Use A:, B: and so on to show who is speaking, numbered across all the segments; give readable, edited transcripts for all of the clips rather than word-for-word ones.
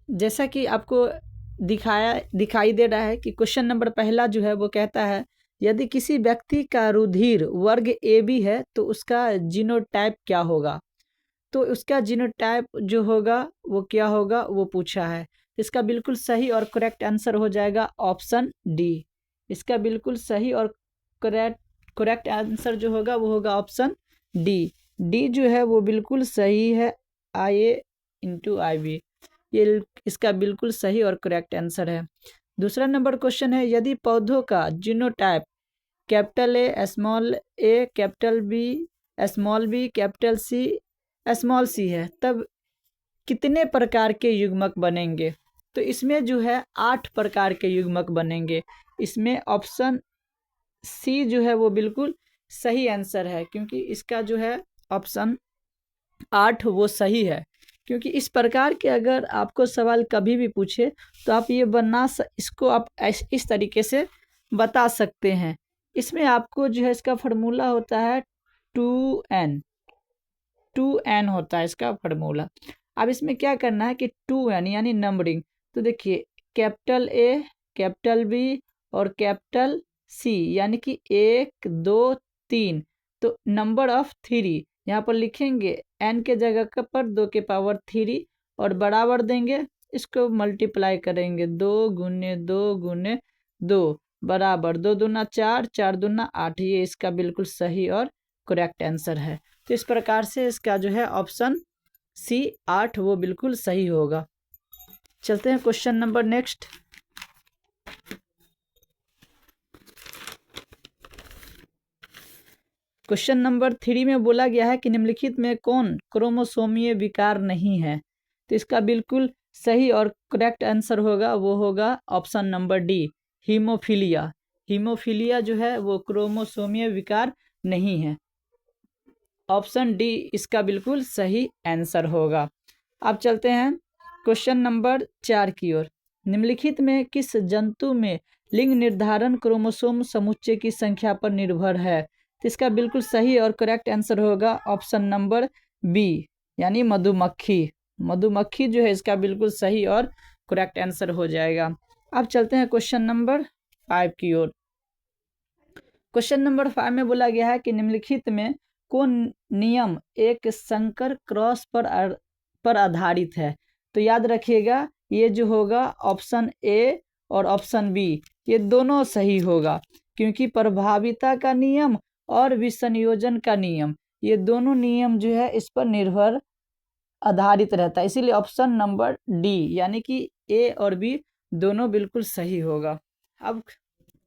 A: जैसा कि आपको दिखाई दे रहा है कि क्वेश्चन नंबर पहला जो है वो कहता है यदि किसी व्यक्ति का रुधिर वर्ग ए बी है तो उसका जीनोटाइप क्या होगा। तो उसका जीनोटाइप जो होगा वो क्या होगा वो पूछा है। इसका बिल्कुल सही और करेक्ट आंसर हो जाएगा ऑप्शन डी। इसका बिल्कुल सही और करेक्ट आंसर जो होगा वो होगा ऑप्शन डी। डी जो है वो बिल्कुल सही है, IA × IB, ये इसका बिल्कुल सही और करेक्ट आंसर है। दूसरा नंबर क्वेश्चन है यदि पौधों का genotype capital A small a capital B small b capital C small c है तब कितने प्रकार के युग्मक बनेंगे। तो इसमें जो है 8 प्रकार के युग्मक बनेंगे। इसमें ऑप्शन सी जो है वो बिल्कुल सही आंसर है, क्योंकि इसका जो है ऑप्शन 8 वो सही है। क्योंकि इस प्रकार के अगर आपको सवाल कभी भी पूछे तो आप ये इसको आप इस तरीके से बता सकते हैं। इसमें आपको जो है इसका फार्मूला होता है 2n होता है इसका फार्मूला। अब इसमें क्या करना है कि 2n यानी नंबरिंग। तो देखिए कैपिटल ए कैपिटल बी और कैपिटल सी यानी कि 1 2 3, तो नंबर ऑफ 3 यहाँ पर लिखेंगे n के जगह पर 2 के पावर 3 और बराबर देंगे, इसको मल्टीप्लाई करेंगे 2 × 2 × 2 बराबर 2 दूना 4 4 दूना 8। ये इसका बिल्कुल सही और करेक्ट आंसर है। तो इस प्रकार से इसका जो है ऑप्शन सी 8 वो बिल्कुल सही होगा। चलते हैं question number next. Question number 3 में बोला गया है कि निम्नलिखित में कौन क्रोमोसोमीय विकार नहीं है। तो इसका बिल्कुल सही और करेक्ट आंसर होगा वो होगा option number D, haemophilia. Haemophilia जो है वो क्रोमोसोमीय विकार नहीं है। ऑप्शन डी इसका बिल्कुल सही आंसर होगा। अब चलते हैं क्वेश्चन नंबर 4 की ओर। निम्नलिखित में किस जंतु में लिंग निर्धारण क्रोमोसोम समुच्चय की संख्या पर निर्भर है। तो इसका बिल्कुल सही और करेक्ट आंसर होगा ऑप्शन नंबर बी, यानी मधुमक्खी। मधुमक्खी जो है इसका बिल्कुल सही और करेक्ट आंसर हो जाएगा। अब चलते हैं क्वेश्चन नंबर 5 की ओर। क्वेश्चन नंबर 5 में बोला गया है कि निम्नलिखित में कौन नियम एक संकर क्रॉस पर आधारित है। तो याद रखिएगा ये जो होगा ऑप्शन ए और ऑप्शन बी ये दोनों सही होगा, क्योंकि प्रभाविता का नियम और विसंयोजन का नियम ये दोनों नियम जो है इस पर निर्भर आधारित रहता है। इसीलिए ऑप्शन नंबर डी यानी कि ए और बी दोनों बिल्कुल सही होगा। अब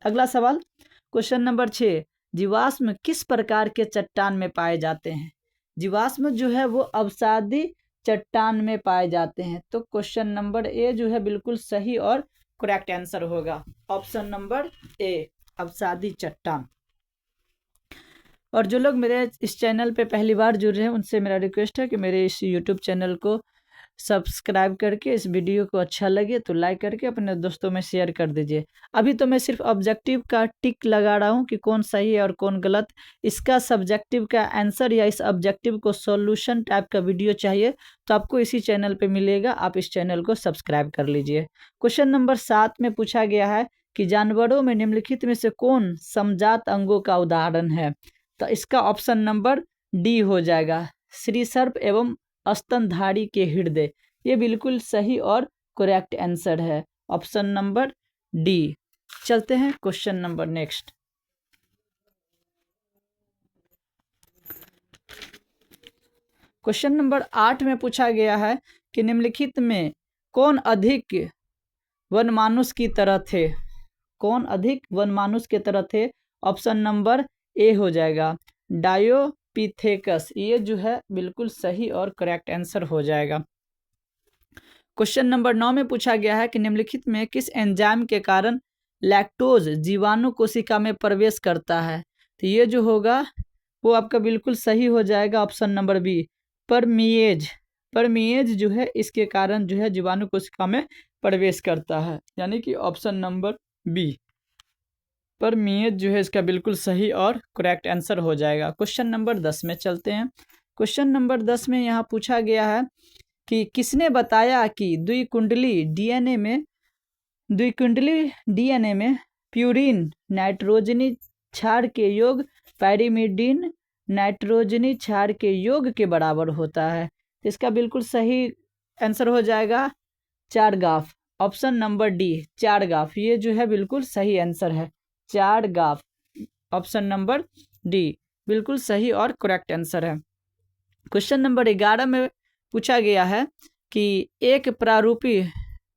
A: अगला सवाल क्वेश्चन नंबर 6, जीवाश्म किस प्रकार के चट्टान में पाए जाते हैं। जीवाश्म जो है वो अवसादी चट्टान में पाए जाते हैं। तो क्वेश्चन नंबर ए जो है बिल्कुल सही और करेक्ट आंसर होगा ऑप्शन नंबर ए, अवसादी चट्टान। और जो लोग मेरे इस चैनल पे पहली बार जुड़ रहे हैं उनसे मेरा रिक्वेस्ट है कि मेरे इस यूट्यूब चैनल को सब्सक्राइब करके इस वीडियो को अच्छा लगे तो लाइक करके अपने दोस्तों में शेयर कर दीजिए। अभी तो मैं सिर्फ ऑब्जेक्टिव का टिक लगा रहा हूँ कि कौन सही है और कौन गलत। इसका सब्जेक्टिव का आंसर या इस ऑब्जेक्टिव को सॉल्यूशन टाइप का वीडियो चाहिए तो आपको इसी चैनल पे मिलेगा, आप इस चैनल को सब्सक्राइब कर लीजिए। क्वेश्चन नंबर 7 में पूछा गया है कि जानवरों में निम्नलिखित में से कौन समजात अंगों का उदाहरण है। तो इसका ऑप्शन नंबर डी हो जाएगा, श्रीसर्प एवं स्तनधारी के हृदय। ये बिल्कुल सही और करेक्ट आंसर है ऑप्शन नंबर डी। चलते हैं question number next. Question number 8 में पूछा गया है कि निम्नलिखित में कौन अधिक वनमानुष की तरह थे। कौन अधिक वनमानुष की तरह थे। ऑप्शन नंबर ए हो जाएगा, डायोपिथेकस। ये जो है बिल्कुल सही और करेक्ट आंसर हो जाएगा। क्वेश्चन नंबर 9 में पूछा गया है कि निम्नलिखित में किस एंजाइम के कारण लैक्टोज जीवाणु कोशिका में प्रवेश करता है। तो ये जो होगा वो आपका बिल्कुल सही हो जाएगा option number B, permease. Permease जो है इसके कारण जो है जीवाणु कोशिका में प्रवेश करता है, यानी कि ऑप्शन नंबर बी, परमीएज जो है इसका बिल्कुल सही और करेक्ट आंसर हो जाएगा। क्वेश्चन नंबर 10 में चलते हैं। क्वेश्चन नंबर 10 में यहाँ पूछा गया है कि किसने बताया कि द्विकुंडली डीएनए में प्यूरिन नाइट्रोजनी क्षार के योग पैरिमिडीन नाइट्रोजनी क्षार के योग के बराबर होता है। तो इसका बिल्कुल सही आंसर हो जाएगा चारगाफ, ऑप्शन नंबर डी चारगाफ। ये जो है बिल्कुल सही आंसर है, चारगाफ, ऑप्शन नंबर डी बिल्कुल सही और करेक्ट आंसर है। क्वेश्चन नंबर 11 में पूछा गया है कि एक प्रारूपी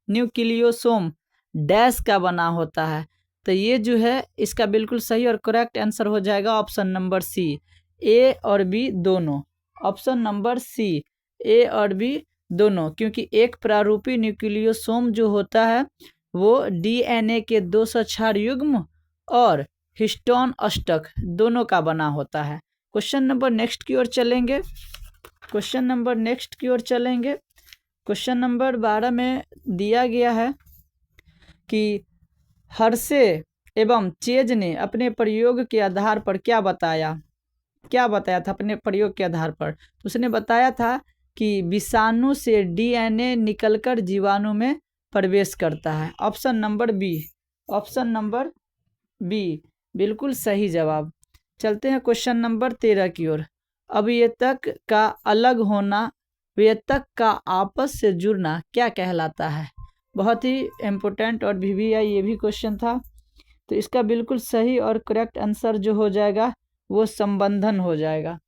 A: न्यूक्लियोसोम डैश का बना होता है। तो ये जो है इसका बिल्कुल सही और करेक्ट आंसर हो जाएगा ऑप्शन नंबर सी, ए और बी दोनों, ऑप्शन नंबर सी ए और बी दोनों। क्योंकि एक प्रारूपी न्यूक्लियोसोम जो होता है वो डीएनए के 204 युग्म और हिस्टोन अष्टक दोनों का बना होता है। क्वेश्चन नंबर नेक्स्ट की ओर चलेंगे। क्वेश्चन नंबर 12 में दिया गया है कि हर्शे एवं चेज ने अपने प्रयोग के आधार पर क्या बताया था अपने प्रयोग के आधार पर। तो उसने बताया था कि विषाणु से डीएनए निकलकर जीवाणु में प्रवेश करता है, ऑप्शन नंबर बी बिल्कुल सही जवाब। चलते हैं क्वेश्चन नंबर 13 की ओर। अभियतक का अलग होना, वियतक का आपस से जुड़ना क्या कहलाता है? बहुत ही इम्पोर्टेंट और VVI ये भी क्वेश्चन था। तो इसका बिल्कुल सही और करेक्ट आंसर जो हो जाएगा वो संबंधन हो जाएगा,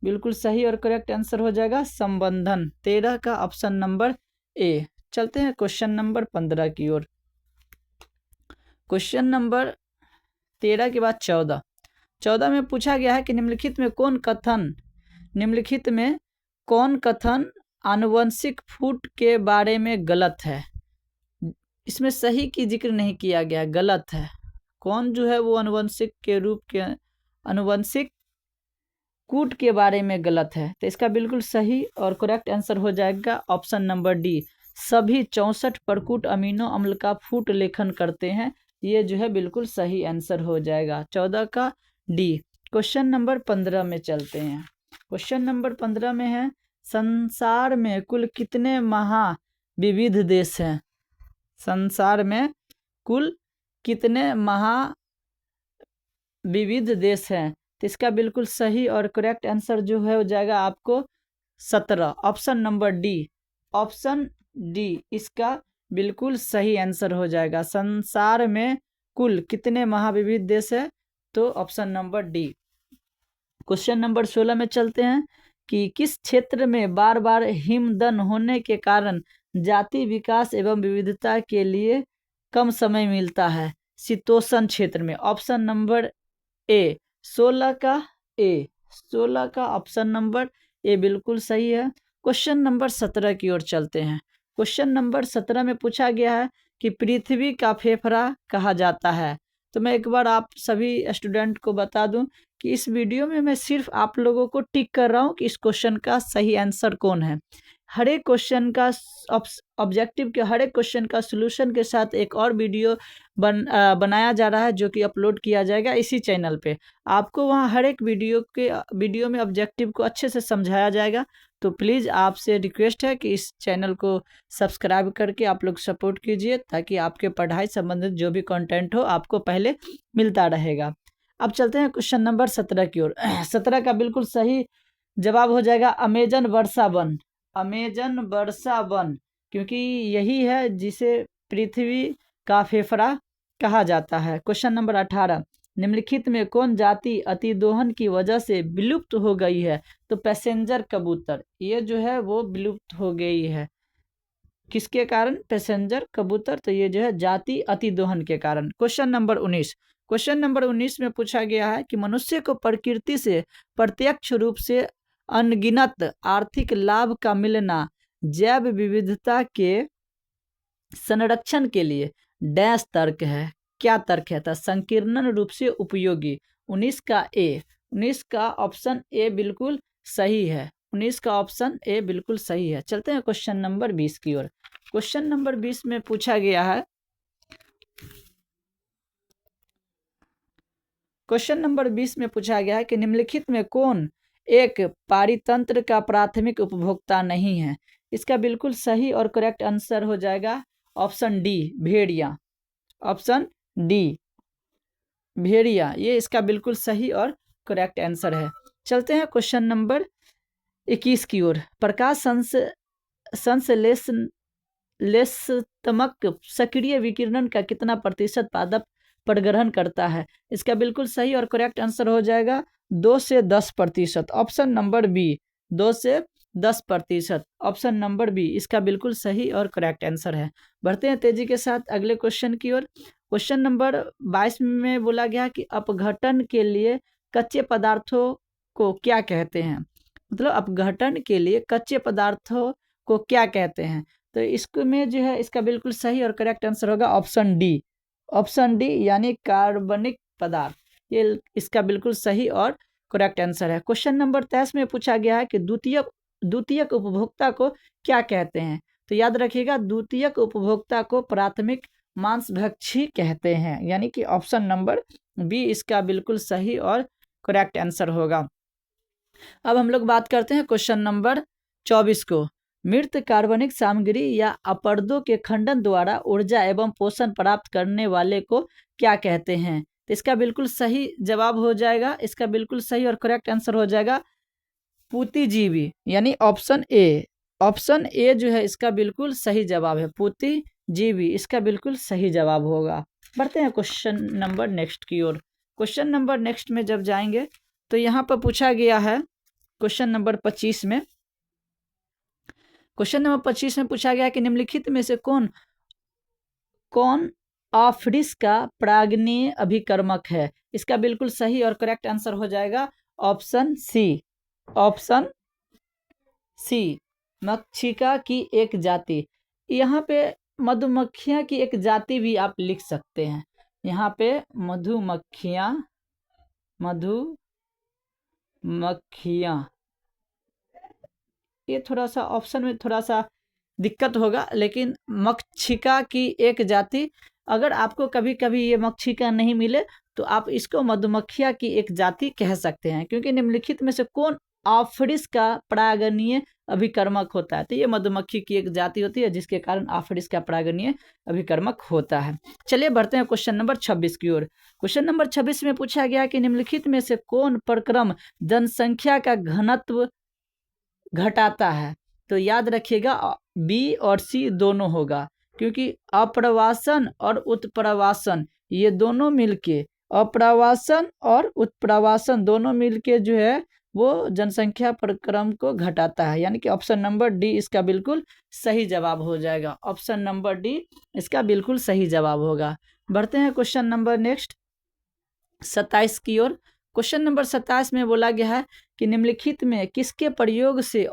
A: बिल्कुल सही और करेक्ट आंसर हो जाएगा संबंधन, 13 का ऑप्शन नंबर ए। चलते हैं क्वेश्चन नंबर 15 की ओर। क्वेश्चन नंबर 13 के बाद 14 में पूछा गया है कि निम्नलिखित में कौन कथन आनुवंशिक फूट के बारे में गलत है? इसमें सही की जिक्र नहीं किया गया, गलत है। कौन जो है वो आनुवंशिक के रूप के आनुवंशिक कूट के बारे में गलत है? तो इसका बिल्कुल सही और करेक्ट आंसर हो जाएगा ऑप्शन नंबर डी, सभी 64 प्रकूट अमीनो अम्ल का फूट लेखन करते हैं। ये जो है बिल्कुल सही आंसर हो जाएगा 14 का डी। क्वेश्चन नंबर 15 में चलते हैं। क्वेश्चन नंबर 15 में है, संसार में कुल कितने महाविविध देश हैं? संसार में कुल कितने महाविविध देश हैं? तो इसका बिल्कुल सही और करेक्ट आंसर जो है हो जाएगा आपको 17, ऑप्शन नंबर डी इसका बिल्कुल सही आंसर हो जाएगा। संसार में कुल कितने महाविविध देश है? तो option number D. Question number 16 में चलते हैं कि किस क्षेत्र में बार बार हिमदन होने के कारण जाति विकास एवं विविधता के लिए कम समय मिलता है? शीतोष्ण क्षेत्र में, ऑप्शन नंबर ए 16 का ऑप्शन नंबर ए बिल्कुल सही है। क्वेश्चन नंबर 17 की ओर चलते हैं। क्वेश्चन नंबर 17 में पूछा गया है कि पृथ्वी का फेफड़ा कहा जाता है। तो मैं एक बार आप सभी स्टूडेंट को बता दूं कि इस वीडियो में मैं सिर्फ आप लोगों को टिक कर रहा हूं कि इस क्वेश्चन का सही आंसर कौन है। हर एक क्वेश्चन का ऑब्जेक्टिव के हर एक क्वेश्चन का सॉल्यूशन के साथ एक और वीडियो बनाया जा रहा है जो कि अपलोड किया जाएगा इसी चैनल पे। आपको वहाँ हर एक वीडियो में ऑब्जेक्टिव को अच्छे से समझाया जाएगा। तो प्लीज़ आपसे रिक्वेस्ट है कि इस चैनल को सब्सक्राइब करके आप लोग सपोर्ट कीजिए ताकि आपके पढ़ाई संबंधित जो भी कंटेंट हो आपको पहले मिलता रहेगा। अब चलते हैं क्वेश्चन नंबर 17 की ओर। 17 का बिल्कुल सही जवाब हो जाएगा अमेजन वर्षा वन, क्योंकि यही है जिसे पृथ्वी का फेफड़ा कहा जाता है। क्वेश्चन नंबर 18, निम्नलिखित में कौन जाति अतिदोहन की वजह से विलुप्त हो गई है? तो पैसेंजर कबूतर, ये जो है वो विलुप्त हो गई है। किसके कारण? पैसेंजर कबूतर। तो ये जो है जाति अतिदोहन के कारण। क्वेश्चन नंबर 19 में पूछा गया है कि मनुष्य को प्रकृति से प्रत्यक्ष रूप से अनगिनत आर्थिक लाभ का मिलना जैव विविधता के संरक्षण के लिए डैश तर्क है। क्या तर्क है? था संकीर्ण रूप से उपयोगी। 19 का ऑप्शन ए बिल्कुल सही है। 19 का ऑप्शन ए बिल्कुल सही है। चलते हैं क्वेश्चन नंबर 20 की ओर। क्वेश्चन नंबर 20 में पूछा गया है, कि निम्नलिखित में कौन एक पारितंत्र का प्राथमिक उपभोक्ता नहीं है? इसका बिल्कुल सही और करेक्ट आंसर हो जाएगा ऑप्शन डी, भेड़िया। ऑप्शन डी, भेड़िया, ये इसका बिल्कुल सही और करेक्ट आंसर है। चलते हैं क्वेश्चन नंबर 21 की ओर। प्रकाश संश्लेषणात्मक सक्रिय विकिरण का कितना प्रतिशत पादप प्रग्रहण करता है? इसका बिल्कुल सही और करेक्ट आंसर हो जाएगा 2 से 10%। ऑप्शन नंबर बी, 2 से 10%। ऑप्शन नंबर बी इसका बिल्कुल सही और करेक्ट आंसर है। बढ़ते हैं तेजी के साथ अगले क्वेश्चन की ओर। क्वेश्चन नंबर 22 में बोला गया कि अपघटन के लिए कच्चे पदार्थों को क्या कहते हैं? मतलब अपघटन के लिए कच्चे पदार्थों को क्या कहते हैं? तो इसमें जो है इसका बिल्कुल सही और करेक्ट आंसर होगा ऑप्शन डी। ऑप्शन डी यानी कार्बनिक पदार्थ, ये इसका बिल्कुल सही और करेक्ट आंसर है। क्वेश्चन नंबर 23 में पूछा गया है कि द्वितीयक उपभोक्ता को क्या कहते हैं? तो याद रखिएगा, द्वितीयक उपभोक्ता को प्राथमिक मांसभक्षी कहते हैं, यानी कि ऑप्शन नंबर बी इसका बिल्कुल सही और करेक्ट आंसर होगा। अब हम लोग बात करते हैं क्वेश्चन नंबर 24 को। मृत कार्बनिक सामग्री या अपरदों के खंडन द्वारा ऊर्जा एवं पोषण प्राप्त करने वाले को क्या कहते हैं? तो इसका बिल्कुल सही जवाब हो जाएगा, इसका बिल्कुल सही और करेक्ट आंसर हो जाएगा पूतिजीवी, यानी ऑप्शन ए। ऑप्शन ए जो है इसका बिल्कुल सही जवाब है, पूतिजीवी इसका बिल्कुल सही जवाब होगा। बढ़ते हैं क्वेश्चन नंबर नेक्स्ट की ओर। क्वेश्चन नंबर नेक्स्ट में जब जाएंगे तो यहाँ पर पूछा गया है क्वेश्चन नंबर 25 में। क्वेश्चन नंबर 25 में पूछा गया कि निम्नलिखित में से कौन ऑफरिस का प्राग्नीय अभिकर्मक है? इसका बिल्कुल सही और करेक्ट आंसर हो जाएगा ऑप्शन सी। ऑप्शन सी, मक्षिका की एक जाति। यहाँ पे मधुमक्खियाँ की एक जाति भी आप लिख सकते हैं। यहाँ पे मधुमक्खियाँ ये थोड़ा सा ऑप्शन में थोड़ा सा दिक्कत होगा, लेकिन मक्षिका की एक जाति, अगर आपको कभी कभी ये मक्षिका नहीं मिले तो आप इसको मधुमक्खिया की एक जाति कह सकते हैं, क्योंकि निम्नलिखित में से कौन ऑफरिस का परागणीय अभिकर्मक होता है? तो ये मधुमक्खी की एक जाति होती है जिसके कारण ऑफरिस का परागणीय अभिकर्मक होता है। चलिए बढ़ते हैं क्वेश्चन नंबर 26 की ओर। क्वेश्चन नंबर 26 में पूछा गया कि निम्नलिखित में से कौन प्रक्रम जनसंख्या का घनत्व घटाता है? तो याद रखिएगा बी और सी दोनों होगा, क्योंकि अप्रवासन और उत्प्रवासन ये दोनों मिलके, अप्रवासन और उत्प्रवासन दोनों मिलके जो है वो जनसंख्या प्रक्रम को घटाता है, यानी कि ऑप्शन नंबर डी इसका बिल्कुल सही जवाब हो जाएगा। ऑप्शन नंबर डी इसका बिल्कुल सही जवाब होगा। बढ़ते हैं क्वेश्चन नंबर नेक्स्ट 27 की ओर। क्वेश्चन नंबर 27 में बोला गया है कि निम्नलिखित में किसके प्रयोग से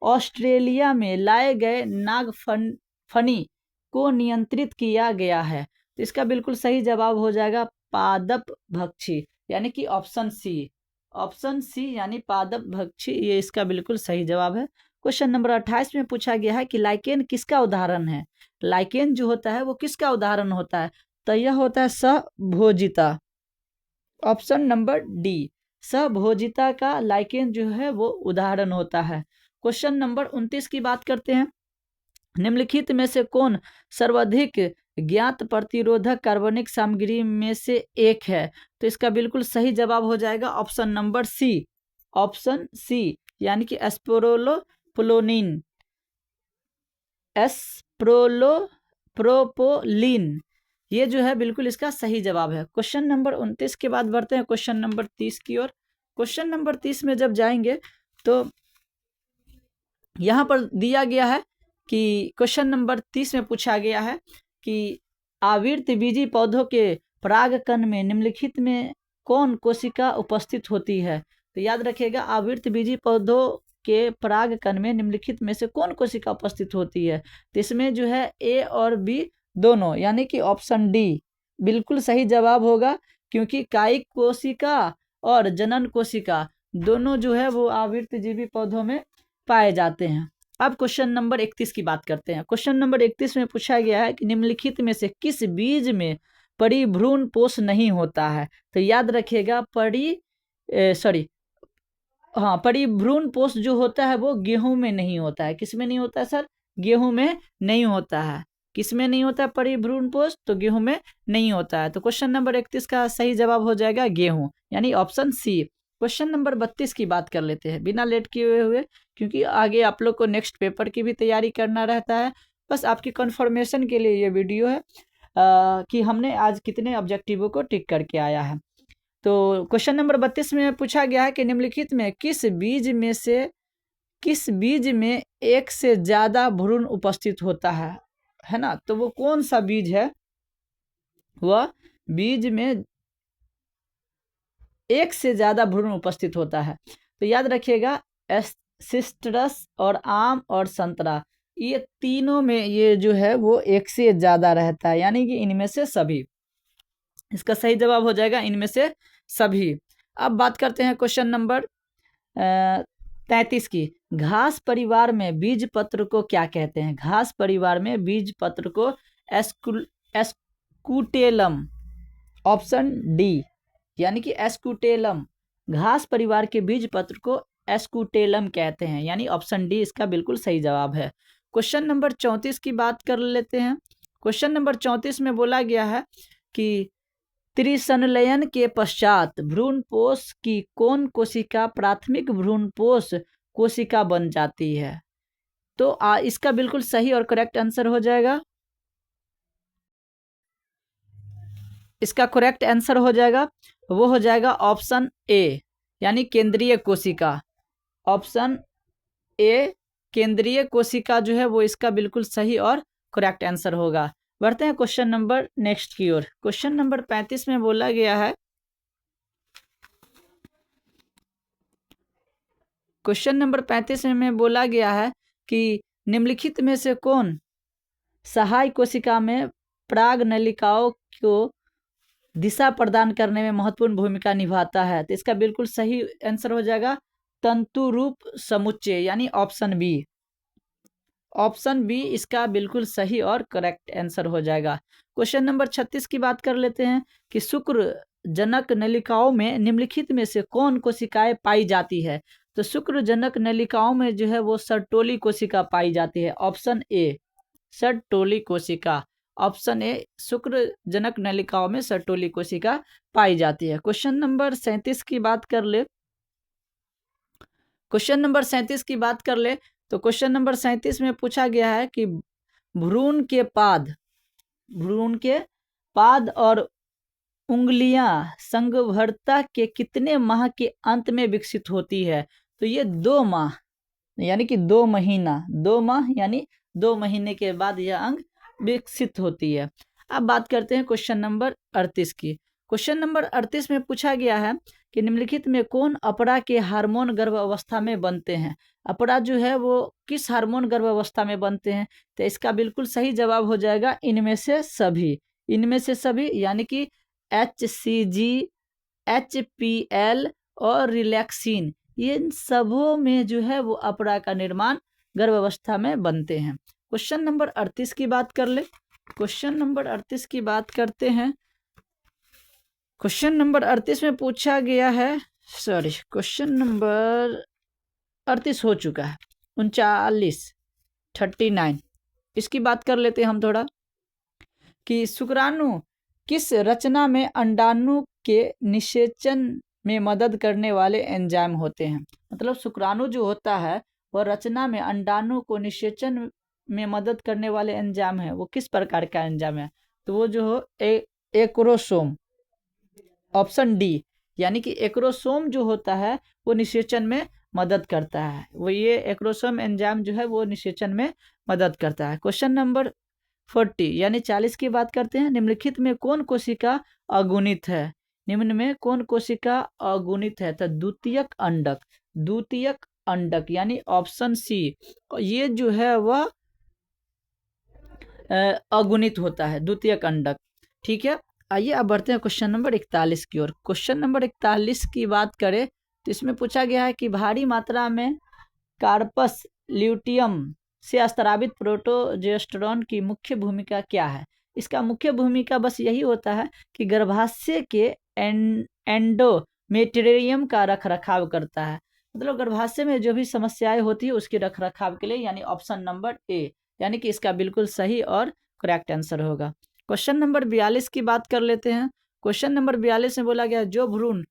A: ऑस्ट्रेलिया में लाए गए नागफनी को नियंत्रित किया गया है? तो इसका बिल्कुल सही जवाब हो जाएगा पादप भक्षी, यानी कि ऑप्शन सी। ऑप्शन सी यानी पादप भक्षी, ये इसका बिल्कुल सही जवाब है। क्वेश्चन नंबर 28 में पूछा गया है कि लाइकेन किसका उदाहरण है? लाइकेन जो होता है वो किसका उदाहरण होता है? तो यह होता है सहभोजिता। ऑप्शन नंबर डी, सहभोजिता का लाइकेन जो है वो उदाहरण होता है। क्वेश्चन नंबर 29 की बात करते हैं। निम्नलिखित में से कौन सर्वाधिक ज्ञात प्रतिरोधक कार्बनिक सामग्री में से एक है? तो इसका बिल्कुल सही जवाब हो जाएगा option number C. Option C यानी कि एस्प्रोलोप्रोलिन, एस्प्रोलोप्रोलिन, ये जो है बिल्कुल इसका सही जवाब है। क्वेश्चन नंबर 29 के बाद बढ़ते हैं क्वेश्चन नंबर 30 की ओर। क्वेश्चन नंबर 30 में जब जाएंगे तो यहाँ पर दिया गया है कि क्वेश्चन नंबर 30 में पूछा गया है कि आवृतबीजी पौधों के परागकण में निम्नलिखित में कौन कोशिका उपस्थित होती है? तो याद रखिएगा आवृतबीजी पौधों के परागकण में निम्नलिखित में से कौन कोशिका उपस्थित होती है? तो इसमें जो है ए और बी दोनों, यानी कि ऑप्शन डी बिल्कुल सही जवाब होगा, क्योंकि कायिक कोशिका और जनन कोशिका दोनों जो है वो आवृतजीवी पौधों में पाए जाते हैं। अब क्वेश्चन नंबर 31 की बात करते हैं। क्वेश्चन नंबर 31 में पूछा गया है कि निम्नलिखित में से किस बीज में परिभ्रूण पोष नहीं होता है? तो याद रखिएगा हाँ, परिभ्रूण पोष जो होता है वो गेहूं में नहीं होता है। किस में नहीं होता है सर? गेहूं में नहीं होता है। किस में नहीं होता है परिभ्रूण पोष? तो गेहूं में नहीं होता है। तो क्वेश्चन नंबर 31 का सही जवाब हो जाएगा गेहूं, यानी ऑप्शन सी। क्वेश्चन नंबर 32 की बात कर लेते हैं बिना लेट किए हुए, क्योंकि आगे आप लोग को नेक्स्ट पेपर की भी तैयारी करना रहता है। बस आपकी कंफर्मेशन के लिए ये वीडियो है कि हमने आज कितने ऑब्जेक्टिवों को टिक करके आया है। तो क्वेश्चन नंबर 32 में पूछा गया है कि निम्नलिखित में किस बीज में एक से ज्यादा भ्रूण उपस्थित होता है ना? तो वो कौन सा बीज है? वह बीज में एक से ज्यादा भ्रूण उपस्थित होता है। तो याद रखिएगा, सिस्टरस और आम और संतरा, ये तीनों में ये जो है वो एक से ज्यादा रहता है, यानी कि इनमें से सभी। इसका सही जवाब हो जाएगा इनमें से सभी। अब बात करते हैं क्वेश्चन नंबर 33 की। घास परिवार में बीज पत्र को क्या कहते हैं? घास परिवार में बीज पत्र को एस्कुटेलम, ऑप्शन डी, यानी कि एस्कुटेलम। घास परिवार के बीज पत्र को एस्कुटेलम कहते हैं, यानी ऑप्शन डी इसका बिल्कुल सही जवाब है। क्वेश्चन नंबर 34 की बात कर लेते हैं। क्वेश्चन नंबर 34 में बोला गया है कि त्रिसंलयन के पश्चात भ्रूणपोष की कौन कोशिका प्राथमिक भ्रूणपोष कोशिका बन जाती है? तो इसका बिल्कुल सही और करेक्ट आंसर हो जाएगा, इसका करेक्ट आंसर हो जाएगा, वो हो जाएगा ऑप्शन ए, यानी केंद्रीय कोशिका। ऑप्शन ए केंद्रीय कोशिका जो है वो इसका बिल्कुल सही और करेक्ट आंसर होगा। बढ़ते हैं क्वेश्चन नंबर नेक्स्ट की ओर। क्वेश्चन नंबर 35 में बोला गया है, क्वेश्चन नंबर 35 में बोला गया है कि निम्नलिखित में से कौन सहाय कोशिका में प्राग नलिकाओं को दिशा प्रदान करने में महत्वपूर्ण भूमिका निभाता है? तो इसका बिल्कुल सही आंसर हो जाएगा तंतु रूप समुच्चय, यानी ऑप्शन बी। ऑप्शन बी इसका बिल्कुल सही और करेक्ट आंसर हो जाएगा। क्वेश्चन नंबर 36 की बात कर लेते हैं कि शुक्र जनक नलिकाओं में निम्नलिखित में से कौन कोशिकाएं पाई जाती है? तो शुक्र जनक नलिकाओं में जो है वो सर्टोली कोशिका पाई जाती है, ऑप्शन ए, सर्टोली कोशिका। ऑप्शन ए, शुक्र जनक नलिकाओं में सर्टोली कोशिका पाई जाती है। क्वेश्चन नंबर 37 की बात कर ले, क्वेश्चन नंबर 37 की बात कर ले तो क्वेश्चन नंबर 37 में पूछा गया है कि भ्रूण के पाद और उंगलियां संघवर्ता के कितने माह के अंत में विकसित होती है? तो ये 2 माह, यानी कि 2 महीना, 2 माह यानी 2 महीने के बाद यह अंग विकसित होती है। अब बात करते हैं क्वेश्चन नंबर 38 की। क्वेश्चन नंबर 38 में पूछा गया है कि निम्नलिखित में कौन अपरा के हार्मोन गर्भावस्था में बनते हैं? अपरा जो है वो किस हार्मोन गर्भावस्था में बनते हैं? तो इसका बिल्कुल सही जवाब हो जाएगा इनमें से सभी। इनमें से सभी यानी कि HCG, HPL और रिलैक्सिन, इन सबों में जो है वो अपरा का निर्माण गर्भावस्था में बनते हैं। क्वेश्चन नंबर 38 की बात कर ले। क्वेश्चन नंबर 38 की बात करते हैं। क्वेश्चन नंबर 38 में पूछा गया है, सॉरी क्वेश्चन नंबर 38 हो चुका है, 39, इसकी बात कर लेते हैं हम थोड़ा कि शुक्राणु किस रचना में अंडाणु के निषेचन में मदद करने वाले एंजाइम होते हैं? मतलब शुक्राणु जो होता है वह रचना में अंडाणु को निषेचन में मदद करने वाले एंजाइम है, वो किस प्रकार का एंजाइम है? तो वो जो हो एक्रोसोम, ऑप्शन डी, यानी कि एक्रोसोम जो होता है वो निषेचन में मदद करता है, वो ये एक्रोसोम एंजाइम जो है वो निषेचन में मदद करता है। क्वेश्चन नंबर 40 यानी 40 की बात करते हैं। निम्नलिखित में कौन कोशिका अगुणित है? निम्न में कौन कोशिका अगुणित है? तो द्वितीयक अंडक यानी ऑप्शन सी, ये जो है वह अगुणित होता है, द्वितीयक अंडक। ठीक है, आइए अब बढ़ते हैं क्वेश्चन नंबर 41 की ओर। क्वेश्चन नंबर 41 की बात करें तो इसमें पूछा गया है कि भारी मात्रा में कार्पस ल्यूटियम से स्रावित प्रोटोजेस्टेरोन की मुख्य भूमिका क्या है? इसका मुख्य भूमिका बस यही होता है कि गर्भाशय के एंडोमेट्रियम का रखरखाव करता है। मतलब गर्भाशय में जो भी समस्याएं होती है उसके रख रखाव के लिए, यानी ऑप्शन नंबर ए, यानी कि इसका बिल्कुल सही और करेक्ट आंसर होगा। क्वेश्चन नंबर 42 की बात कर लेते हैं। क्वेश्चन नंबर 42 में बोला गया जो भ्रूण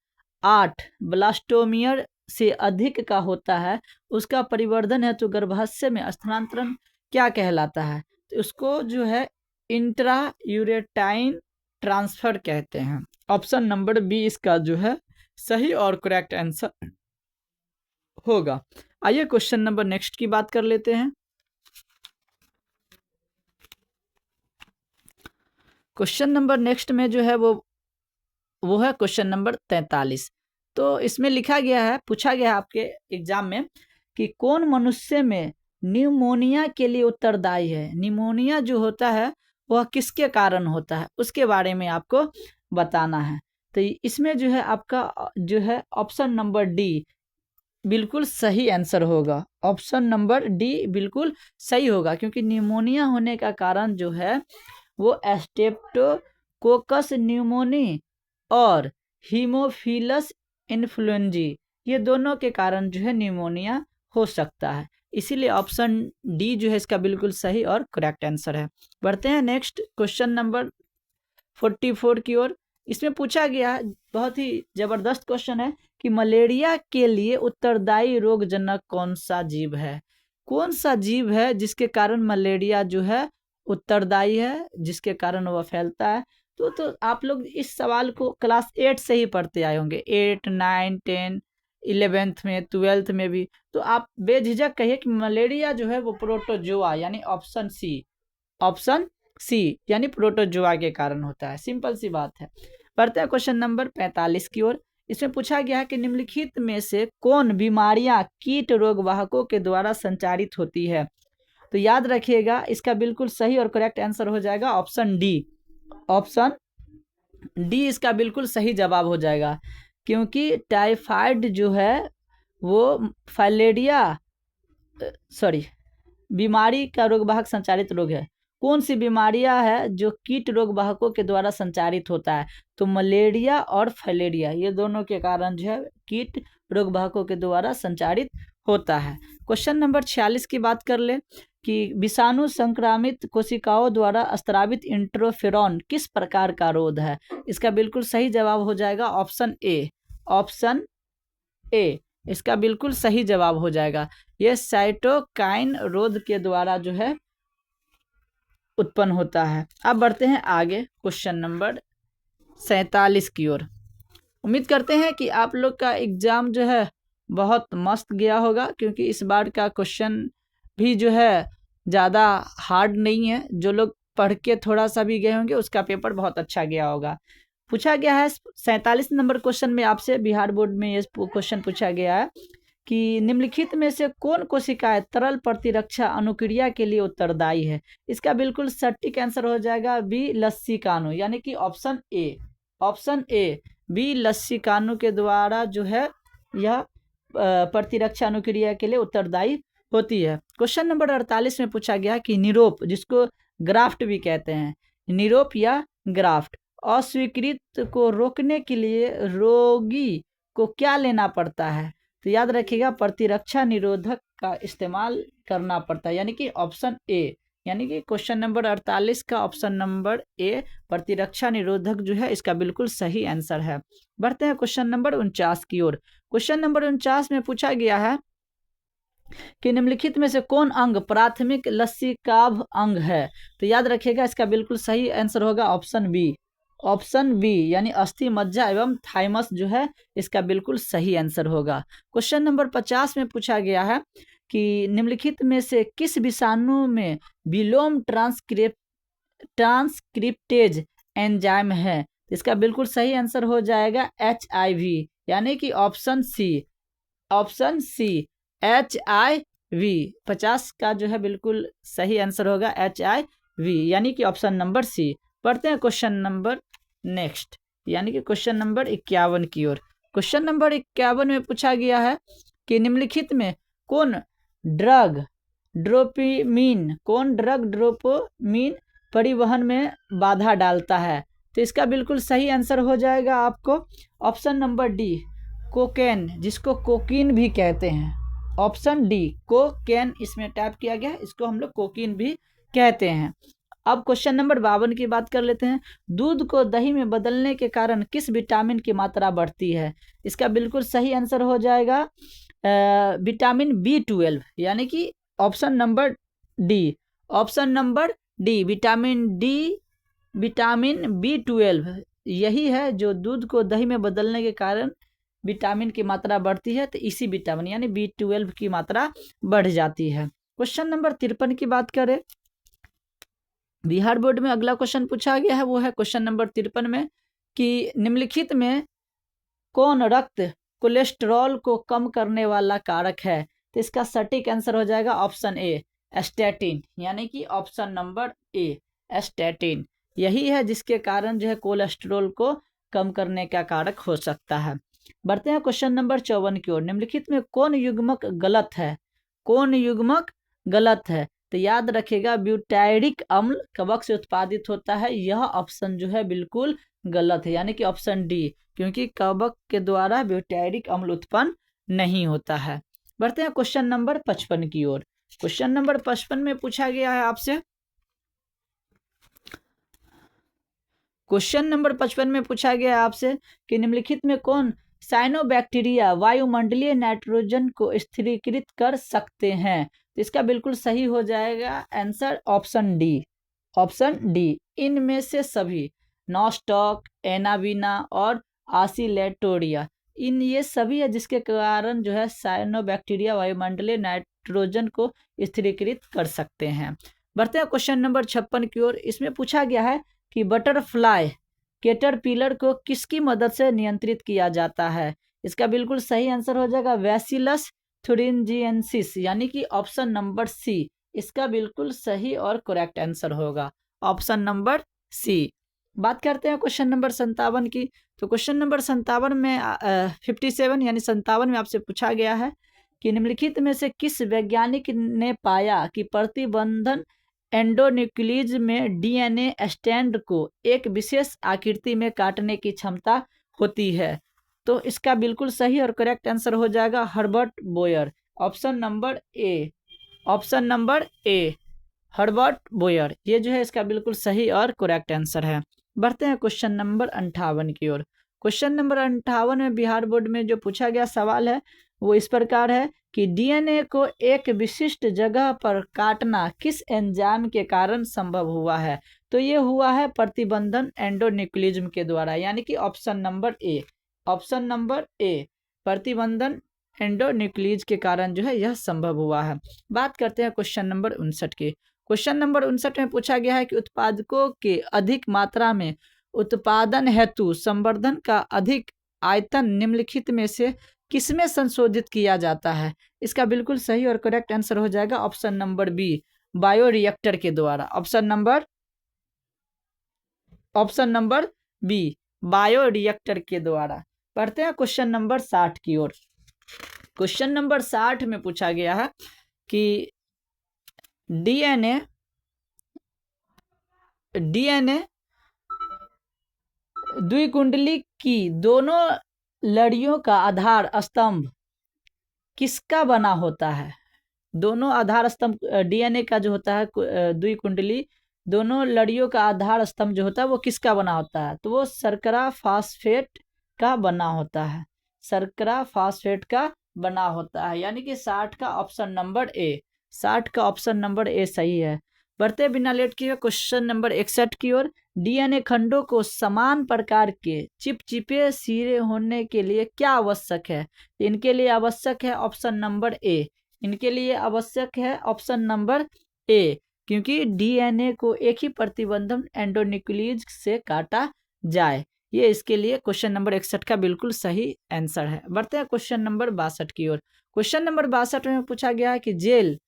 A: 8 ब्लास्टोमियर से अधिक का होता है उसका परिवर्धन है तो गर्भाशय में स्थानांतरण क्या कहलाता है? तो उसको जो है इंट्रा यूरेटाइन ट्रांसफर कहते हैं। ऑप्शन नंबर बी इसका जो है सही और करेक्ट आंसर होगा। आइए क्वेश्चन नंबर नेक्स्ट की बात कर लेते हैं। क्वेश्चन नंबर नेक्स्ट में जो है वो है क्वेश्चन नंबर 43। तो इसमें लिखा गया है, पूछा गया है आपके एग्जाम में कि कौन मनुष्य में न्यूमोनिया के लिए उत्तरदायी है? निमोनिया जो होता है वह किसके कारण होता है उसके बारे में आपको बताना है। तो इसमें जो है आपका जो है ऑप्शन नंबर डी बिल्कुल सही आंसर होगा। ऑप्शन नंबर डी बिल्कुल सही होगा, क्योंकि निमोनिया होने का कारण जो है वो स्ट्रेप्टोकोकस न्यूमोनी और हीमोफिलस इन्फ्लुएंजी, ये दोनों के कारण जो है निमोनिया हो सकता है। इसीलिए ऑप्शन डी जो है इसका बिल्कुल सही और करेक्ट आंसर है। बढ़ते हैं नेक्स्ट क्वेश्चन नंबर 44 की ओर। इसमें पूछा गया है, बहुत ही जबरदस्त क्वेश्चन है कि मलेरिया के लिए उत्तरदायी रोगजनक कौन सा जीव है? कौन सा जीव है जिसके कारण मलेरिया जो है उत्तरदायी है, जिसके कारण वह फैलता है? तो आप लोग इस सवाल को क्लास 8 से ही पढ़ते आए होंगे, 8, 9, 10, 11th में, 12th में भी। तो आप बेझिझक कहिए कि मलेरिया जो है वो प्रोटोजोआ यानी ऑप्शन सी यानी प्रोटोजोआ के कारण होता है। सिंपल सी बात है। बढ़ते हैं क्वेश्चन नंबर 45 की ओर। इसमें पूछा गया है कि निम्नलिखित में से कौन बीमारियां कीट रोग वाहकों के द्वारा संचारित होती है? तो याद रखिएगा इसका बिल्कुल सही और करेक्ट आंसर हो जाएगा ऑप्शन डी। ऑप्शन डी इसका बिल्कुल सही जवाब हो जाएगा, क्योंकि टाइफाइड जो है वो बीमारी का रोगवाहक संचारित रोग है। कौन सी बीमारियां है जो कीट रोग वाहकों के द्वारा संचारित होता है? तो मलेरिया और फाइलेरिया, ये दोनों के कारण जो है कीट रोग वाहकों के द्वारा संचारित होता है। क्वेश्चन नंबर 46 की बात कर ले कि विषाणु संक्रामित कोशिकाओं द्वारा स्रावित इंटरफेरॉन किस प्रकार का रोध है? इसका बिल्कुल सही जवाब हो जाएगा ऑप्शन ए। ऑप्शन ए इसका बिल्कुल सही जवाब हो जाएगा। यह साइटोकाइन रोध के द्वारा जो है उत्पन्न होता है। अब बढ़ते हैं आगे क्वेश्चन नंबर 47 की ओर। उम्मीद करते हैं कि आप लोग का एग्जाम जो है बहुत मस्त गया होगा, क्योंकि इस बार का क्वेश्चन भी जो है ज़्यादा हार्ड नहीं है। जो लोग पढ़ के थोड़ा सा भी गए होंगे उसका पेपर बहुत अच्छा गया होगा। पूछा गया है 47 नंबर क्वेश्चन में आपसे, बिहार बोर्ड में ये क्वेश्चन पूछा गया है कि निम्नलिखित में से कौन कोशिकाएं तरल प्रतिरक्षा अनुक्रिया के लिए उत्तरदायी है? इसका बिल्कुल सटीक आंसर हो जाएगा बी लस्सीकाणु, यानी कि option A. Option A B लस्सीकाणु के द्वारा जो है यह प्रतिरक्षा अनुक्रिया के लिए उत्तरदायी होती है। क्वेश्चन नंबर 48 में पूछा गया कि निरोप, जिसको ग्राफ्ट भी कहते हैं, निरोप या ग्राफ्ट अस्वीकृत को रोकने के लिए रोगी को क्या लेना पड़ता है? तो याद रखिएगा प्रतिरक्षा निरोधक का इस्तेमाल करना पड़ता है, यानी कि ऑप्शन ए, यानी कि क्वेश्चन नंबर 48 का ऑप्शन नंबर ए प्रतिरक्षा निरोधक जो है इसका बिल्कुल सही आंसर है। बढ़ते हैं क्वेश्चन नंबर 49 की ओर। क्वेश्चन नंबर 49 में पूछा गया है कि निम्नलिखित में से कौन अंग प्राथमिक लसीकाभ अंग है? तो याद रखिएगा इसका बिल्कुल सही आंसर होगा ऑप्शन बी। ऑप्शन बी यानी अस्थि मज्जा एवं थाइमस जो है इसका बिल्कुल सही आंसर होगा। क्वेश्चन नंबर 50 में पूछा गया है कि निम्नलिखित में से किस विषाणु में विलोम ट्रांसक्रिप्टेज एंजाइम है? इसका बिल्कुल सही आंसर हो जाएगा HIV, यानी कि option C. Option C HIV 50 का जो है बिल्कुल सही आंसर होगा HIV, यानी कि ऑप्शन नंबर सी। पढ़ते हैं क्वेश्चन नंबर नेक्स्ट, यानी कि क्वेश्चन नंबर 51 की ओर। क्वेश्चन नंबर 51 में पूछा गया है कि निम्नलिखित में कौन ड्रग ड्रोपोमीन परिवहन में बाधा डालता है? तो इसका बिल्कुल सही आंसर हो जाएगा आपको ऑप्शन नंबर डी कोकेन, जिसको कोकीन भी कहते हैं। ऑप्शन डी कोकेन इसमें टाइप किया गया है, इसको हम लोग कोकीन भी कहते हैं। अब क्वेश्चन नंबर 52 की बात कर लेते हैं। दूध को दही में बदलने के कारण किस विटामिन की मात्रा बढ़ती है? इसका बिल्कुल सही आंसर हो जाएगा विटामिन B12, यानी कि option number D. Option number D vitamin B12 यही है जो दूध को दही में बदलने के कारण विटामिन की मात्रा बढ़ती है। तो इसी विटामिन यानी B12 की मात्रा बढ़ जाती है। क्वेश्चन नंबर 53 की बात करें, बिहार बोर्ड में अगला क्वेश्चन पूछा गया है, वो है क्वेश्चन नंबर 53 में कि निम्नलिखित में कौन रक्त कोलेस्ट्रॉल को कम करने वाला कारक है? तो इसका सटीक आंसर हो जाएगा ऑप्शन ए स्टैटिन, यानी कि ऑप्शन नंबर ए स्टैटिन यही है जिसके कारण जो है कोलेस्ट्रॉल को कम करने का कारक हो सकता है। बढ़ते हैं क्वेश्चन नंबर 54 की ओर। निम्नलिखित में कौन युग्मक गलत है? कौन युग्मक गलत है? तो याद रखिएगा ब्यूटाइरिक अम्ल कवक से उत्पादित होता है, यह ऑप्शन जो है बिल्कुल गलत है, यानी कि ऑप्शन डी, क्योंकि कवक के द्वारा ब्यूटाइरिक अम्ल उत्पन्न नहीं होता है। बढ़ते हैं क्वेश्चन नंबर 55 की ओर। क्वेश्चन नंबर 55 में पूछा गया है आपसे, क्वेश्चन नंबर 55 में पूछा गया है आपसे कि निम्नलिखित में कौन साइनोबैक्टीरिया वायुमंडलीय नाइट्रोजन को स्थिरीकृत कर सकते हैं? तो इसका बिल्कुल सही हो जाएगा answer option D. Option D इनमें से सभी नॉस्टॉक, एनाबीना और आसिलेटोरिया, इन ये सभी है जिसके कारण जो है साइनोबैक्टीरिया वायुमंडलीय नाइट्रोजन को स्थिरीकृत कर सकते हैं। बढ़ते हैं क्वेश्चन नंबर 56 की ओर। इसमें पूछा गया है कि बटरफ्लाई कैटरपिलर को किसकी मदद से नियंत्रित किया जाता है? इसका बिल्कुल सही आंसर हो जाएगा बैसिलस थुरिंजिएंसिस, यानी कि ऑप्शन नंबर सी इसका बिल्कुल सही और करेक्ट आंसर होगा, ऑप्शन नंबर सी। बात करते हैं क्वेश्चन नंबर 57 की। तो क्वेश्चन नंबर 57 में 57 यानी 57 में आपसे पूछा गया है कि निम्नलिखित में से किस वैज्ञानिक ने पाया कि प्रतिबंधन एंडोन्यूक्लियस में डीएनए स्ट्रैंड को एक विशेष आकृति में काटने की क्षमता होती है? तो इसका बिल्कुल सही और करेक्ट आंसर हो जाएगा Herbert Boyer, option number A. Option number A Herbert Boyer ये जो है इसका बिल्कुल सही और करेक्ट आंसर है। बढ़ते हैं क्वेश्चन नंबर 58 की ओर। क्वेश्चन नंबर 58 में बिहार बोर्ड में जो पूछा गया सवाल है वो इस प्रकार है कि डीएनए को एक विशिष्ट जगह पर काटना किस एंजाइम के कारण संभव हुआ है? तो ये हुआ है प्रतिबंधन एंडोन्यूक्लियस के द्वारा, यानी कि option number A. Option number A प्रतिबंधन एंडोन्यूक्लियस के कारण जो है यह संभव हुआ है। बात करते हैं क्वेश्चन नंबर 59 की। क्वेश्चन नंबर 59 में पूछा गया है कि उत्पादकों के अधिक मात्रा में उत्पादन हेतु संवर्धन का अधिक आयतन निम्नलिखित में से किसमें संशोधित किया जाता है? इसका बिल्कुल सही और करेक्ट आंसर हो जाएगा ऑप्शन नंबर बी बायोरिएक्टर के द्वारा। ऑप्शन नंबर बी बायोरिएक्टर के द्वारा। पढ़ते हैं क्वेश्चन नंबर 60 की ओर। क्वेश्चन नंबर 60 में पूछा गया है कि डीएनए द्विकुंडली की दोनों लड़ियों का आधार स्तंभ किसका बना होता है? दोनों आधार स्तंभ डीएनए का जो होता है द्विकुंडली दोनों लड़ियों का आधार स्तंभ जो होता है वो किसका बना होता है? तो वो शर्करा फास्फेट का बना होता है, शर्करा फास्फेट का बना होता है, यानी कि 60 का ऑप्शन नंबर ए, 60 का ऑप्शन नंबर ए सही है। बढ़ते बिना लेट किए क्वेश्चन नंबर 61 की ओर। डीएनए खंडों को समान प्रकार के चिपचिपे सिरे होने के लिए क्या आवश्यक है? इनके लिए आवश्यक है ऑप्शन नंबर ए, इनके लिए आवश्यक है ऑप्शन नंबर ए, क्योंकि डीएनए को एक ही प्रतिबंधन एंडोन्यूक्लियस से काटा जाए, ये इसके लिए क्वेश्चन नंबर 61 का बिल्कुल सही आंसर है। बढ़ते हैं क्वेश्चन नंबर 62 की ओर। क्वेश्चन नंबर 62 में पूछा गया है कि जेल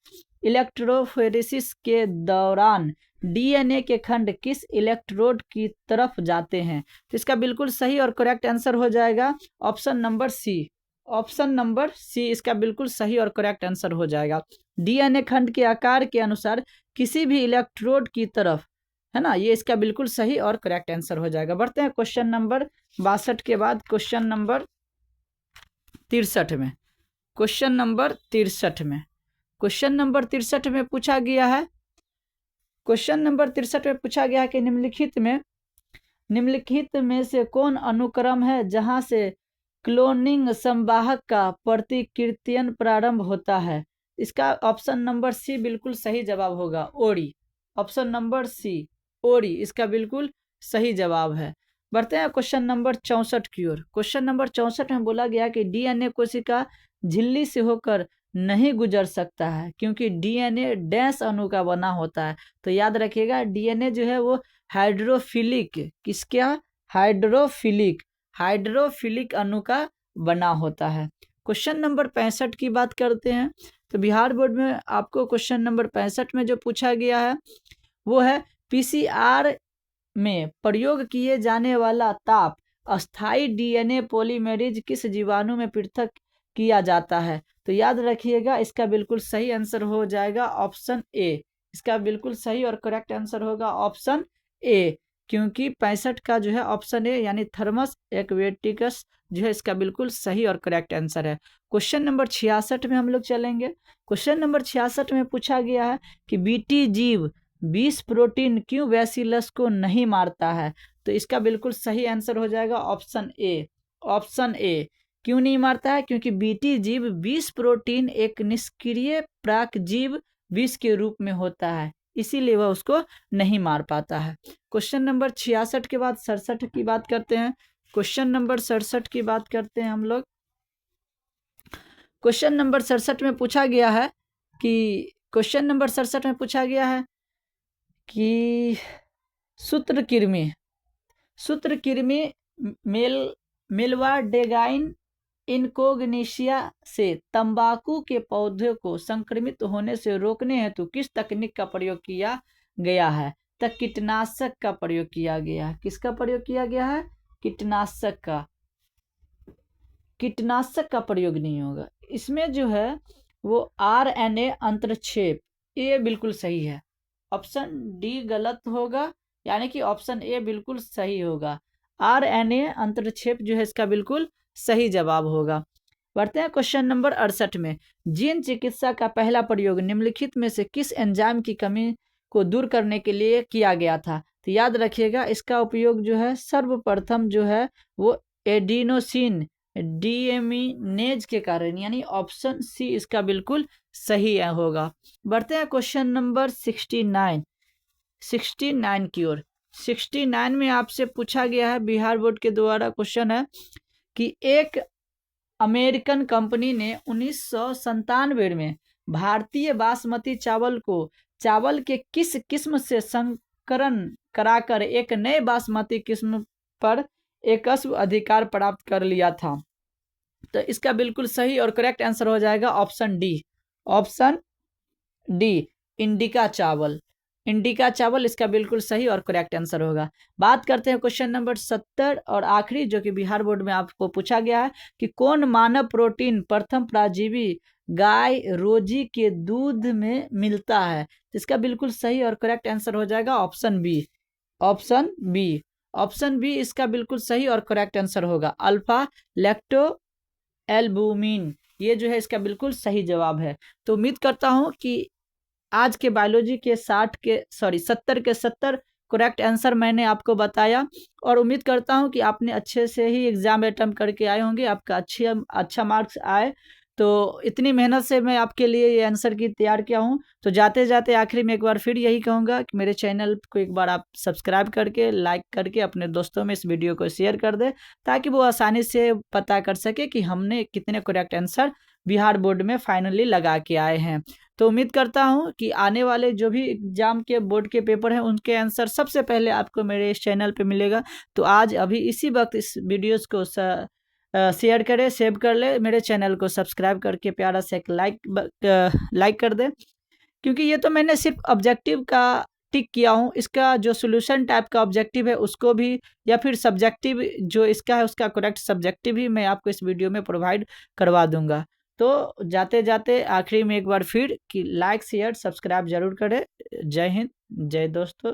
A: इलेक्ट्रोफोरेसिस के दौरान डीएनए के खंड किस इलेक्ट्रोड की तरफ जाते हैं? तो इसका बिल्कुल सही और करेक्ट आंसर हो जाएगा option number C, option number C इसका बिल्कुल सही और करेक्ट आंसर हो जाएगा। डीएनए खंड के आकार के अनुसार किसी भी इलेक्ट्रोड की तरफ, है ना, ये इसका बिल्कुल सही और करेक्ट आंसर हो जाएगा। बढ़ते हैं क्वेश्चन नंबर 62 के बाद क्वेश्चन नंबर 63 में, क्वेश्चन नंबर 63 में, क्वेश्चन नंबर 63 में पूछा गया है, क्वेश्चन नंबर 63 में पूछा गया है कि निम्नलिखित में से कौन अनुक्रम है जहां से क्लोनिंग संवाहक का प्रतिकृतियन प्रारंभ होता है। इसका ऑप्शन नंबर सी बिल्कुल सही जवाब होगा, ओरी। ऑप्शन नंबर सी ओरी इसका बिल्कुल सही जवाब है। बढ़ते हैं क्वेश्चन नंबर 64 की ओर। क्वेश्चन नंबर 64 में बोला गया कि डीएनए कोशिका झिल्ली से होकर नहीं गुजर सकता है क्योंकि डीएनए डैश अणु का बना होता है। तो याद रखिएगा डीएनए जो है वो हाइड्रोफिलिक, किसका? हाइड्रोफिलिक अणु का बना होता है। क्वेश्चन नंबर 65 की बात करते हैं तो बिहार बोर्ड में आपको क्वेश्चन नंबर 65 में जो पूछा गया है वो है पीसीआर में प्रयोग किए जाने वाला ताप अस्थाई डीएनए पॉलीमेरेज किस जीवाणु में पृथक किया जाता है। तो याद रखिएगा इसका बिल्कुल सही आंसर हो जाएगा ऑप्शन ए। इसका बिल्कुल सही और करेक्ट आंसर होगा ऑप्शन ए, क्योंकि 65 का जो है ऑप्शन ए यानी थर्मस एक्वेटिकस जो है इसका बिल्कुल सही और करेक्ट आंसर है। क्वेश्चन नंबर 66 में हम लोग चलेंगे। क्वेश्चन नंबर 66 में पूछा गया है कि बीटी जीव 20 प्रोटीन क्यों बैसिलस को नहीं मारता है। तो इसका बिल्कुल सही आंसर हो जाएगा ऑप्शन ए। ऑप्शन ए क्यों नहीं मारता है? क्योंकि बीटी जीव 20 प्रोटीन एक निष्क्रिय प्राक जीव विष के रूप में होता है, इसीलिए वह उसको नहीं मार पाता है। क्वेश्चन नंबर 66 के बाद 67 की बात करते हैं। क्वेश्चन नंबर 67 की बात करते हैं हम लोग। क्वेश्चन नंबर 67 में पूछा गया है कि सूत्रकृमि मेलवाडेगाइन इनकोग्निशिया से तंबाकू के पौधे को संक्रमित होने से रोकने हेतु किस तकनीक का प्रयोग किया गया है। तो कीटनाशक का प्रयोग किया गया है। किसका प्रयोग किया गया है? कीटनाशक का प्रयोग नहीं होगा। इसमें जो है वो आरएनए अंतरक्षेप, ये बिल्कुल सही है। ऑप्शन डी गलत होगा, यानी कि ऑप्शन ए बिल्कुल सही होगा। आरएनए अंतरक्षेप जो है इसका बिल्कुल सही जवाब होगा। बढ़ते हैं क्वेश्चन नंबर 68 में। जीन चिकित्सा का पहला प्रयोग निम्नलिखित में से किस एंजाइम की कमी को दूर करने के लिए किया गया था। तो याद रखिएगा इसका उपयोग जो है सर्वप्रथम जो है वो एडिनोसिन डीएमिनेज के कारण, यानी ऑप्शन सी इसका बिल्कुल सही होगा। बढ़ते हैं क्वेश्चन नंबर 69 की ओर। 69 में आपसे पूछा गया है, बिहार बोर्ड के द्वारा क्वेश्चन है कि एक अमेरिकन कंपनी ने 1997 में भारतीय बासमती चावल को चावल के किस किस्म से संकरण कराकर एक नए बासमती किस्म पर एकस्व अधिकार प्राप्त कर लिया था। तो इसका बिल्कुल सही और करेक्ट आंसर हो जाएगा option D. Option D indica चावल इसका बिल्कुल सही और करेक्ट आंसर होगा। बात करते हैं क्वेश्चन नंबर 70 और आखिरी, जो कि बिहार बोर्ड में आपको पूछा गया है कि कौन मानव प्रोटीन प्रथम प्राजीवी गाय रोजी के दूध में मिलता है। इसका बिल्कुल सही और करेक्ट आंसर हो जाएगा ऑप्शन बी इसका बिल्कुल सही और करेक्ट आंसर होगा। अल्फा लैक्टो एल्बुमिन, ये जो है इसका बिल्कुल सही जवाब है। तो उम्मीद करता हूं कि आज के बायोलॉजी के 70 के 70 करेक्ट आंसर मैंने आपको बताया, और उम्मीद करता हूं कि आपने अच्छे से ही एग्जाम अटेम्प्ट करके आए होंगे, आपका अच्छा मार्क्स आए। तो इतनी मेहनत से मैं आपके लिए ये आंसर की तैयार किया हूं। तो जाते जाते आखिरी में एक बार फिर यही कहूँगा कि मेरे चैनल को एक बार आप सब्सक्राइब करके लाइक करके अपने दोस्तों में इस वीडियो को शेयर कर दें, ताकि वो आसानी से पता कर सके कि हमने कितने करेक्ट आंसर बिहार बोर्ड में फाइनली लगा के आए हैं। तो उम्मीद करता हूं कि आने वाले जो भी एग्जाम के बोर्ड के पेपर हैं उनके आंसर सबसे पहले आपको मेरे इस चैनल पे मिलेगा। तो आज अभी इसी वक्त इस वीडियोस को शेयर करें, सेव कर ले, मेरे चैनल को सब्सक्राइब करके प्यारा सा एक लाइक कर दे, क्योंकि ये तो मैंने सिर्फ ऑब्जेक्टिव का टिक किया हूँ। इसका जो सोल्यूशन टाइप का ऑब्जेक्टिव है उसको भी, या फिर सब्जेक्टिव जो इसका है उसका करेक्ट सब्जेक्टिव भी मैं आपको इस वीडियो में प्रोवाइड करवा दूंगा। तो जाते जाते आखिरी में एक बार फिर कि लाइक शेयर सब्सक्राइब जरूर करें। जय हिंद, जय दोस्तों।